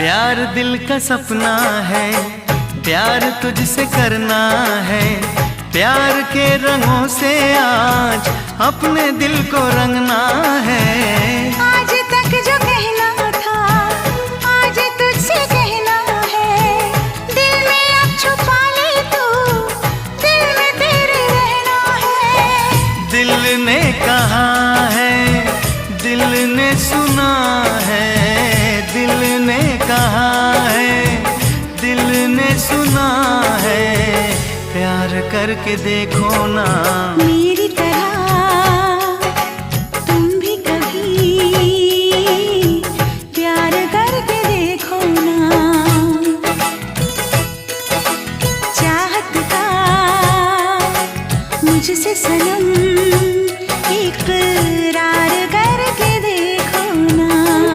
प्यार दिल का सपना है, प्यार तुझसे करना है। प्यार के रंगों से आज अपने दिल को रंगना है। आज तक जो कहना था आज तुझसे कहना है। दिल में अब छुपा ले तू, दिल में तेरे रहना है। दिल ने कहा है, दिल ने सुना है। दिल ने कहा है, दिल ने सुना है। प्यार करके देखो ना मेरी